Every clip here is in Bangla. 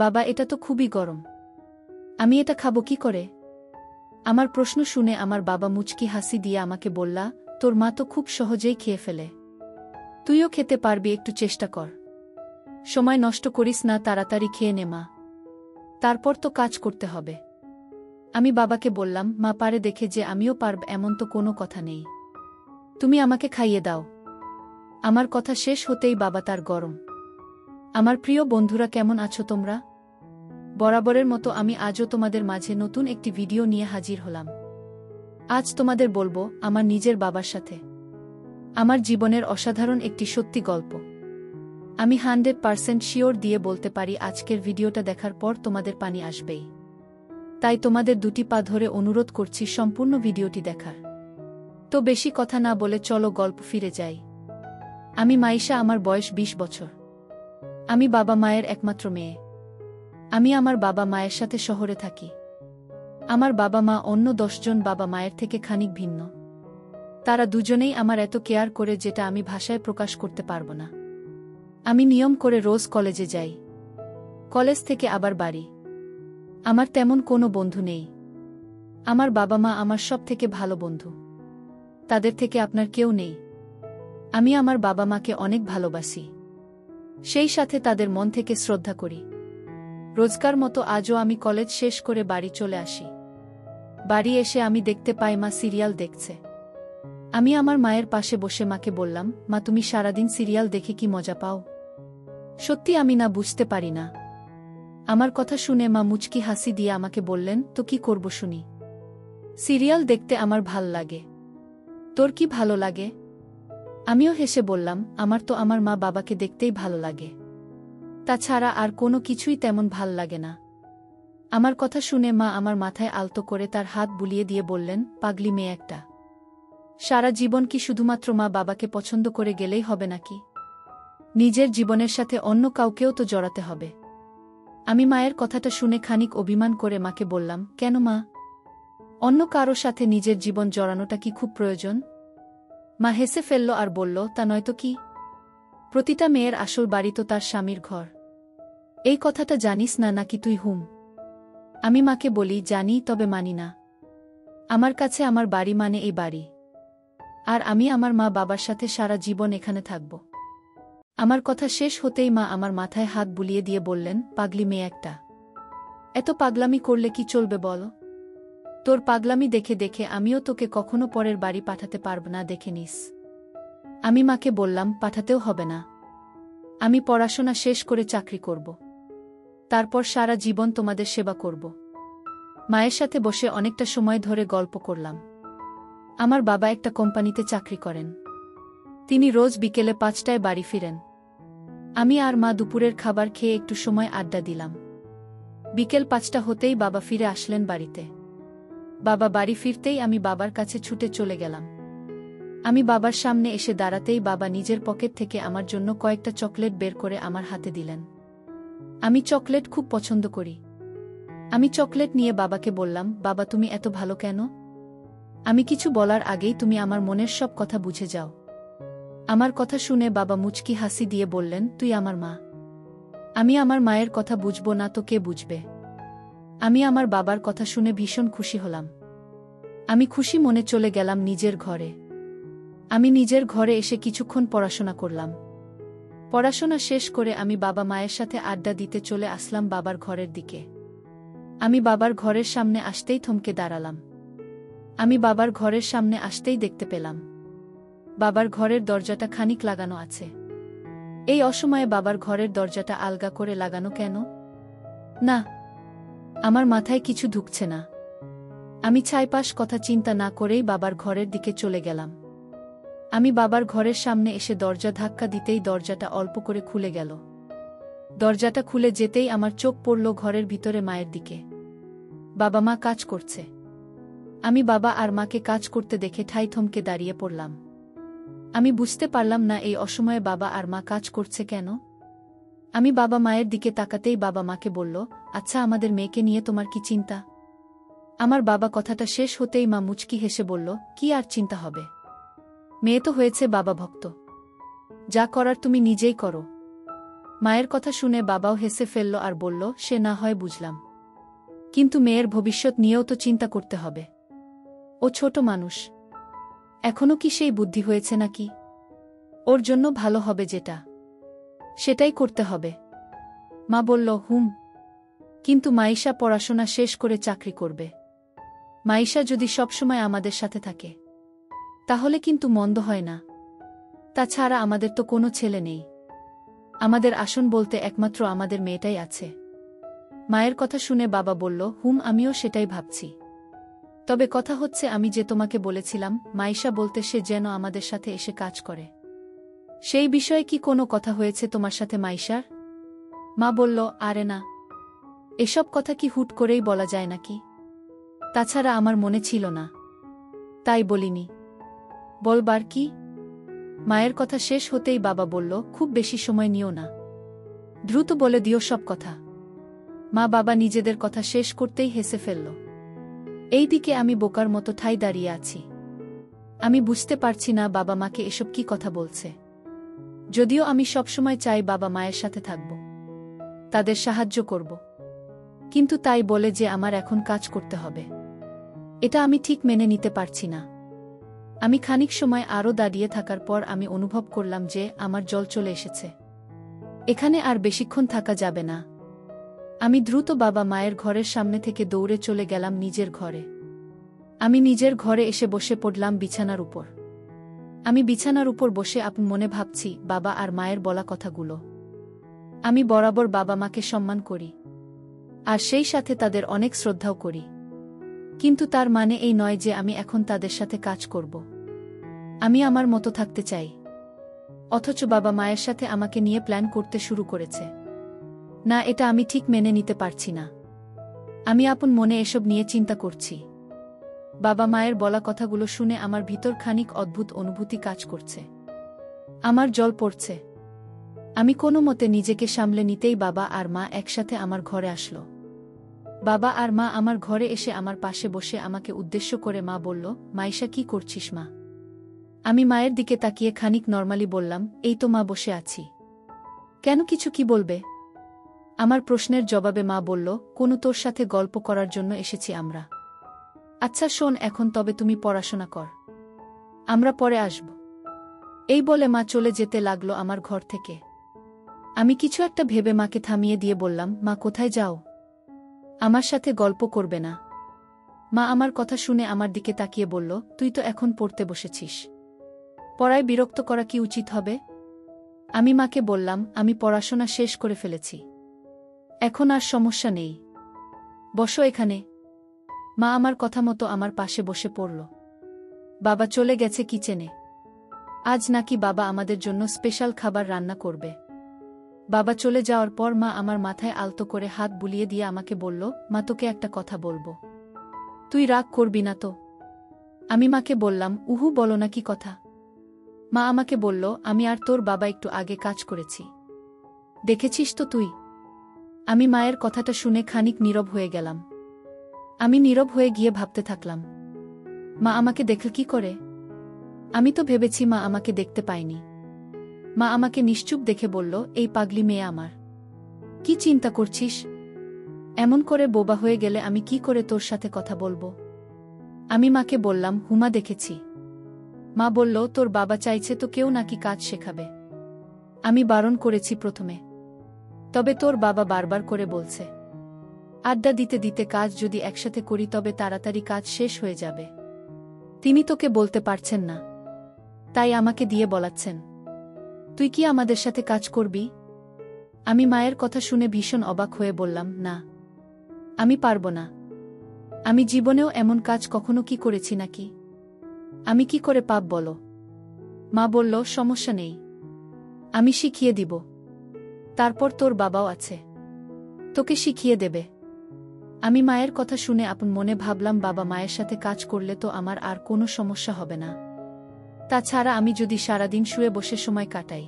বাবা, এটা তো খুবই গরম। আমি এটা খাবো কি করে? আমার প্রশ্ন শুনে আমার বাবা মুচকি হাসি দিয়ে আমাকে বললা, তোর মা তো খুব সহজেই খেয়ে ফেলে। তুইও খেতে পারবি, একটু চেষ্টা কর। সময় নষ্ট করিস না, তাড়াতাড়ি খেয়ে নে মা। তারপর তো কাজ করতে হবে। আমি বাবাকে বললাম, মা পারে দেখে যে আমিও পারব এমন তো কোনো কথা নেই। তুমি আমাকে খাইয়ে দাও। আমার কথা শেষ হতেই বাবা তার গরম। আমার প্রিয় বন্ধুরা, কেমন আছো তোমরা? বরাবরের মতো আমি আজও তোমাদের মাঝে নতুন একটি ভিডিও নিয়ে হাজির হলাম। আজ তোমাদের বলবো আমার নিজের বাবার সাথে আমার জীবনের অসাধারণ একটি সত্যি গল্প। আমি 100% শিওর দিয়ে বলতে পারি আজকের ভিডিওটা দেখার পর তোমাদের পানি আসবেই। তাই তোমাদের দুটি পা ধরে অনুরোধ করছি সম্পূর্ণ ভিডিওটি দেখার। তো বেশি কথা না বলে চলো গল্প ফিরে যাই। আমি মাইশা, আমার বয়স 20 বছর। আমি বাবা মায়ের একমাত্র মেয়ে। আমি আমার বাবা মায়ের সাথে শহরে থাকি। আমার বাবা মা অন্য 10 জন বাবা মায়ের থেকে খানিক ভিন্ন। তারা দুজনেই আমার এত কেয়ার করে যেটা আমি ভাষায় প্রকাশ করতে পারব না। আমি নিয়ম করে রোজ কলেজে যাই। কলেজ থেকে আবার বাড়ি। আমার তেমন কোনো বন্ধু নেই। আমার বাবা মা আমার সব থেকে ভালো বন্ধু। তাদের থেকে আপনার কেউ নেই। আমি আমার বাবা মাকে অনেক ভালোবাসি। সেই সাথে তাদের মন থেকে শ্রদ্ধা করি। রোজকার মতো আজও আমি কলেজ শেষ করে বাড়ি চলে আসি। বাড়ি এসে আমি দেখতে পাই মা সিরিয়াল দেখছে। আমি আমার মায়ের পাশে বসে মাকে বললাম, মা তুমি সারাদিন সিরিয়াল দেখে কি মজা পাও? সত্যি আমি না বুঝতে পারি না। আমার কথা শুনে মা মুচকি হাসি দিয়ে আমাকে বললেন, তো কি করব শুনি? সিরিয়াল দেখতে আমার ভাল লাগে। তোর কি ভালো লাগে? আমিও হেসে বললাম, আমার তো আমার মা বাবাকে দেখতেই ভালো লাগে। তাছাড়া আর কোনো কিছুই তেমন ভাল লাগে না। আমার কথা শুনে মা আমার মাথায় আলতো করে তার হাত বুলিয়ে দিয়ে বললেন, পাগলি মেয়ে একটা। সারা জীবন কি শুধুমাত্র মা বাবাকে পছন্দ করে গেলেই হবে নাকি? নিজের জীবনের সাথে অন্য কাউকেও তো জড়াতে হবে। আমি মায়ের কথাটা শুনে খানিক অভিমান করে মাকে বললাম, কেন মা? অন্য কারো সাথে নিজের জীবন জড়ানোটা কি খুব প্রয়োজন? মা হেসে ফেলল আর বলল, তা নয়তো কি? প্রতিটা মেয়ের আসল বাড়ি তো তার স্বামীর ঘর। এই কথাটা জানিস না নাকি তুই? আমি মাকে বলি, জানি, তবে মানি না। আমার কাছে আমার বাড়ি মানে এই বাড়ি। আর আমি আমার মা বাবার সাথে সারা জীবন এখানে থাকব। আমার কথা শেষ হতেই মা আমার মাথায় হাত বুলিয়ে দিয়ে বললেন, পাগলি মেয়ে একটা। এত পাগলামি করলে কি চলবে বল? তোর পাগলামি দেখে দেখে আমিও তোকে কখনো পরের বাড়ি পাঠাতে পারব না, দেখে নিস। আমি মাকে বললাম, পাঠাতেও হবে না। আমি পড়াশোনা শেষ করে চাকরি করব। তারপর সারা জীবন তোমাদের সেবা করব। মায়ের সাথে বসে অনেকটা সময় ধরে গল্প করলাম। আমার বাবা একটা কোম্পানিতে চাকরি করেন। তিনি রোজ বিকেলে 5টায় বাড়ি ফিরেন। আমি আর মা দুপুরের খাবার খেয়ে একটু সময় আড্ডা দিলাম। বিকেল 5টা হতেই বাবা ফিরে আসলেন বাড়িতে। বাবা বাড়ি ফিরতেই আমি বাবার কাছে ছুটে চলে গেলাম। আমি বাবার সামনে এসে দাঁড়াতেই বাবা নিজের পকেট থেকে আমার জন্য কয়েকটা চকলেট বের করে আমার হাতে দিলেন। আমি চকলেট খুব পছন্দ করি। আমি চকলেট নিয়ে বাবাকে বললাম, বাবা তুমি এত ভালো কেন? আমি কিছু বলার আগেই তুমি আমার মনের সব কথা বুঝে যাও। আমার কথা শুনে বাবা মুচকি হাসি দিয়ে বললেন, তুই আমার মা। আমি আমার মায়ের কথা বুঝব না তো কে বুঝবে? আমি আমার বাবার কথা শুনে ভীষণ খুশি হলাম। আমি খুশি মনে চলে গেলাম নিজের ঘরে। আমি নিজের ঘরে এসে কিছুক্ষণ পড়াশোনা করলাম। পড়াশোনা শেষ করে আমি বাবা মায়ের সাথে আড্ডা দিতে চলে আসলাম বাবার ঘরের দিকে। আমি বাবার ঘরের সামনে আসতেই থমকে দাঁড়ালাম। আমি বাবার ঘরের সামনে আসতেই দেখতে পেলাম বাবার ঘরের দরজাটা খানিক লাগানো আছে। এই অসময়ে বাবার ঘরের দরজাটা আলগা করে লাগানো কেন? না, আমার মাথায় কিছু ঢুকছে না। আমি ছাইপাশ কথা চিন্তা না করেই বাবার ঘরের দিকে চলে গেলাম। আমি বাবার ঘরের সামনে এসে দরজা ধাক্কা দিতেই দরজাটা অল্প করে খুলে গেল। দরজাটা খুলে যেতেই আমার চোখ পড়ল ঘরের ভিতরে মায়ের দিকে। বাবা মা কাজ করছে। আমি বাবা আর মাকে কাজ করতে দেখে ঠাই থমকে দাঁড়িয়ে পড়লাম। আমি বুঝতে পারলাম না এই অসময়ে বাবা আর মা কাজ করছে কেন। আমি বাবা মায়ের দিকে তাকাতেই বাবা মাকে বলল, আচ্ছা আমাদের মেয়েকে নিয়ে তোমার কি চিন্তা? আমার বাবা কথাটা শেষ হতেই মা মুচকি হেসে বলল, কি আর চিন্তা হবে? মেয়ে তো হয়েছে বাবা ভক্ত। যা করার তুমি নিজেই করো। মায়ের কথা শুনে বাবাও হেসে ফেলল আর বলল, সে না হয় বুঝলাম, কিন্তু মেয়ের ভবিষ্যৎ নিয়েও তো চিন্তা করতে হবে। ও ছোট মানুষ, এখনো কি সেই বুদ্ধি হয়েছে নাকি? ওর জন্য ভালো হবে যেটা, সেটাই করতে হবে। মা বলল, কিন্তু মাইশা পড়াশোনা শেষ করে চাকরি করবে। মাইশা যদি সবসময় আমাদের সাথে থাকে তাহলে কিন্তু মন্দ হয় না। তাছাড়া আমাদের তো কোনো ছেলে নেই, আমাদের আসন বলতে একমাত্র আমাদের মেয়েটাই আছে। মায়ের কথা শুনে বাবা বলল, আমিও সেটাই ভাবছি। তবে কথা হচ্ছে, আমি যে তোমাকে বলেছিলাম মাইশা বলতে সে যেন আমাদের সাথে এসে কাজ করে, সেই বিষয়ে কি কোনো কথা হয়েছে তোমার সাথে মাইশার? মা বলল, আরে না, এসব কথা কি হুট করেই বলা যায় নাকি? তাছাড়া আমার মনে ছিল না, তাই বলিনি। বলবার কি? মায়ের কথা শেষ হতেই বাবা বলল, খুব বেশি সময় নিও না, দ্রুত বলে দিও সব কথা। মা বাবা নিজেদের কথা শেষ করতেই হেসে ফেলল। এইদিকে আমি বোকার মতো ঠাই দাঁড়িয়ে আছি। আমি বুঝতে পারছি না বাবা মাকে এসব কি কথা বলছে। যদিও আমি সবসময় চাই বাবা মায়ের সাথে থাকব, তাদের সাহায্য করব, কিন্তু তাই বলে যে আমার এখন কাজ করতে হবে, এটা আমি ঠিক মেনে নিতে পারছি না। আমি খানিক সময় আরও দাঁড়িয়ে থাকার পর আমি অনুভব করলাম যে আমার জল চলে এসেছে। এখানে আর বেশিক্ষণ থাকা যাবে না। আমি দ্রুত বাবা মায়ের ঘরের সামনে থেকে দৌড়ে চলে গেলাম নিজের ঘরে। আমি নিজের ঘরে এসে বসে পড়লাম বিছানার উপর। আমি বিছানার উপর বসে আপন মনে ভাবছি বাবা আর মায়ের বলা কথাগুলো। আমি বরাবর বাবা মাকে সম্মান করি, আর সেই সাথে তাদের অনেক শ্রদ্ধাও করি, কিন্তু তার মানে এই নয় যে আমি এখন তাদের সাথে কাজ করব। আমি আমার মতো থাকতে চাই। অথচ বাবা মায়ের সাথে আমাকে নিয়ে প্ল্যান করতে শুরু করেছে। না, এটা আমি ঠিক মেনে নিতে পারছি না। আমি আপন মনে এসব নিয়ে চিন্তা করছি। বাবা মায়ের বলা কথাগুলো শুনে আমার ভিতর খানিক অদ্ভুত অনুভূতি কাজ করছে। আমার জল পড়ছে। আমি কোনো মতে নিজেকে সামলে নিতেই বাবা আর মা একসাথে আমার ঘরে আসলো। বাবা আর মা আমার ঘরে এসে আমার পাশে বসে আমাকে উদ্দেশ্য করে মা বলল, মাইশা, কি করছিস মা? আমি মায়ের দিকে তাকিয়ে খানিক নরমালি বললাম, এই তো মা, বসে আছি। কেন, কিছু কি বলবে? আমার প্রশ্নের জবাবে মা বলল, কোনো তোর সাথে গল্প করার জন্য এসেছি আমরা। আচ্ছা শোন, এখন তবে তুমি পড়াশোনা কর, আমরা পরে আসব। এই বলে মা চলে যেতে লাগলো আমার ঘর থেকে। আমি কিছু একটা ভেবে মাকে থামিয়ে দিয়ে বললাম, মা, কোথায় যাও? আমার সাথে গল্প করবে না? মা আমার কথা শুনে আমার দিকে তাকিয়ে বলল, তুই তো এখন পড়তে বসেছিস, পড়ায় বিরক্ত করা কি উচিত হবে? আমি মাকে বললাম, আমি পড়াশোনা শেষ করে ফেলেছি, এখন আর সমস্যা নেই, বসো এখানে। মা আমার কথা মতো আমার পাশে বসে পড়ল। বাবা চলে গেছে কিচেনে। আজ নাকি বাবা আমাদের জন্য স্পেশাল খাবার রান্না করবে। বাবা চলে যাওয়ার পর মা আমার মাথায় আলতো করে হাত বুলিয়ে দিয়ে আমাকে বলল, মা, তোকে একটা কথা বলবো, তুই রাগ করবি না তো? আমি মাকে বললাম, বলো না, কি কথা? মা আমাকে বলল, আমি আর তোর বাবা একটু আগে কাজ করেছি, দেখেছিস তো তুই? আমি মায়ের কথাটা শুনে খানিক নীরব হয়ে গেলাম। আমি নীরব হয়ে গিয়ে ভাবতে থাকলাম, মা আমাকে দেখল কি করে? আমি তো ভেবেছি মা আমাকে দেখতে পায়নি। মা আমাকে নিশ্চুপ দেখে বলল, এই পাগলি মেয়ে আমার, কি চিন্তা করছিস? এমন করে বোবা হয়ে গেলে আমি কি করে তোর সাথে কথা বলবো? আমি মাকে বললাম, হুমা, দেখেছি। মা বলল, তোর বাবা চাইছে তো কেউ নাকি কাজ শেখাবে। আমি বারণ করেছি প্রথমে, তবে তোর বাবা বারবার করে বলছে, আড্ডা দিতে দিতে কাজ যদি একসাথে করি তবে তাড়াতাড়ি কাজ শেষ হয়ে যাবে। তিনি তোকে বলতে পারছেন না, তাই আমাকে দিয়ে বলাচ্ছেন। তুই কি আমাদের সাথে কাজ করবি? আমি মায়ের কথা শুনে ভীষণ অবাক হয়ে বললাম, না, আমি পারব না। আমি জীবনেও এমন কাজ কখনো কি করেছি নাকি? আমি কি করে পাপ বলো? মা বলল, সমস্যা নেই, আমি শিখিয়ে দিব। তারপর তোর বাবাও আছে, তোকে শিখিয়ে দেবে। আমি মায়ের কথা শুনে আপন মনে ভাবলাম, বাবা মায়ের সাথে কাজ করলে তো আমার আর কোনো সমস্যা হবে না। তাছাড়া আমি যদি সারাদিন শুয়ে বসে সময় কাটাই,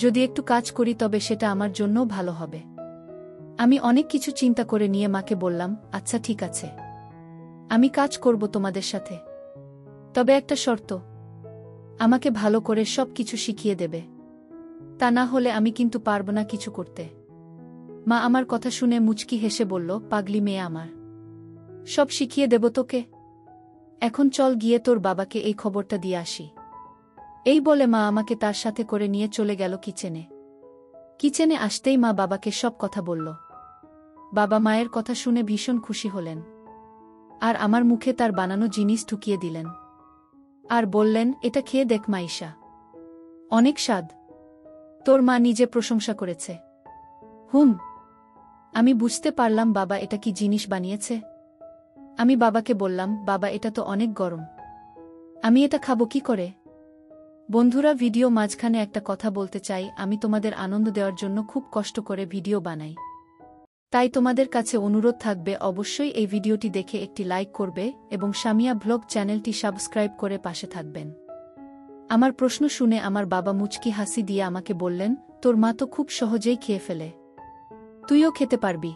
যদি একটু কাজ করি তবে সেটা আমার জন্যও ভালো হবে। আমি অনেক কিছু চিন্তা করে নিয়ে মাকে বললাম, আচ্ছা ঠিক আছে, আমি কাজ করব তোমাদের সাথে, তবে একটা শর্ত, আমাকে ভালো করে সব কিছু শিখিয়ে দেবে। তা না হলে আমি কিন্তু পারব না কিছু করতে। মা আমার কথা শুনে মুচকি হেসে বলল, পাগলি মেয়ে আমার, সব শিখিয়ে দেব তোকে। এখন চল গিয়ে তোর বাবাকে এই খবরটা দিয়ে আসি। এই বলে মা আমাকে তার সাথে করে নিয়ে চলে গেল কিচেনে। কিচেনে আসতেই মা বাবাকে সব কথা বলল। বাবা মায়ের কথা শুনে ভীষণ খুশি হলেন, আর আমার মুখে তার বানানো জিনিস ঢুকিয়ে দিলেন, আর বললেন, এটা খেয়ে দেখ মাইশা, অনেক স্বাদ। তোর মা নিজে প্রশংসা করেছে। আমি বুঝতে পারলাম বাবা এটা কি জিনিস বানিয়েছে। আমি বাবাকে বললাম, বাবা এটা তো অনেক গরম, আমি এটা খাবো কি করে? বন্ধুরা, ভিডিও মাঝখানে একটা কথা বলতে চাই। আমি তোমাদের আনন্দ দেওয়ার জন্য খুব কষ্ট করে ভিডিও বানাই, তাই তোমাদের কাছে অনুরোধ থাকবে অবশ্যই এই ভিডিওটি দেখে একটি লাইক করবে এবং সামিয়া ব্লগ চ্যানেলটি সাবস্ক্রাইব করে পাশে থাকবেন। আমার প্রশ্ন শুনে আমার বাবা মুচকি হাসি দিয়ে আমাকে বললেন, তোর মা তো খুব সহজেই খেয়ে ফেলে, তুইও খেতে পারবি।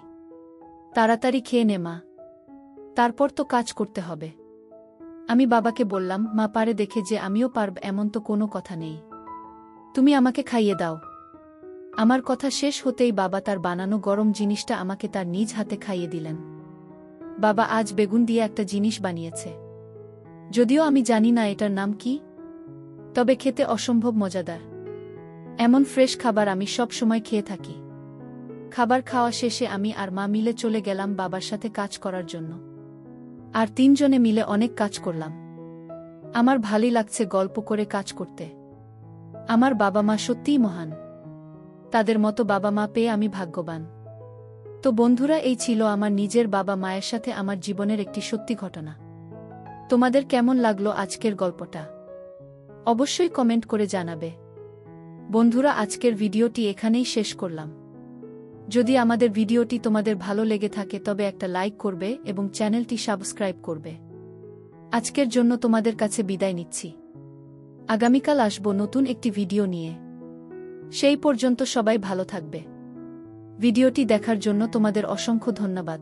তাড়াতাড়ি খেয়ে নে মা, তারপর তো কাজ করতে হবে। আমি বাবাকে বললাম, মা পারে দেখে যে আমিও পারব এমন তো কোনো কথা নেই, তুমি আমাকে খাইয়ে দাও। আমার কথা শেষ হতেই বাবা তার বানানো গরম জিনিসটা আমাকে তার নিজ হাতে খাইয়ে দিলেন। বাবা আজ বেগুন দিয়ে একটা জিনিস বানিয়েছে, যদিও আমি জানি না এটার নাম কি, তবে খেতে অসম্ভব মজাদার। এমন ফ্রেশ খাবার আমি সব সময় খেয়ে থাকি। খাবার খাওয়া শেষে আমি আর মা মিলে চলে গেলাম বাবার সাথে কাজ করার জন্য, আর তিনজনে মিলে অনেক কাজ করলাম। আমার ভালোই লাগছে গল্প করে কাজ করতে। আমার বাবা মা সত্যিই মহান, তাদের মতো বাবা মা পেয়ে আমি ভাগ্যবান। তো বন্ধুরা, এই ছিল আমার নিজের বাবা মায়ের সাথে আমার জীবনের একটি সত্যি ঘটনা। তোমাদের কেমন লাগলো আজকের গল্পটা? অবশ্যই কমেন্ট করে জানাবে। বন্ধুরা, আজকের ভিডিওটি এখানেই শেষ করলাম। যদি আমাদের ভিডিওটি তোমাদের ভালো লেগে থাকে তবে একটা লাইক করবে এবং চ্যানেলটি সাবস্ক্রাইব করবে। আজকের জন্য তোমাদের কাছে বিদায় নিচ্ছি। আগামীকাল আসব নতুন একটি ভিডিও নিয়ে। সেই পর্যন্ত সবাই ভালো থাকবে। ভিডিওটি দেখার জন্য তোমাদের অসংখ্য ধন্যবাদ।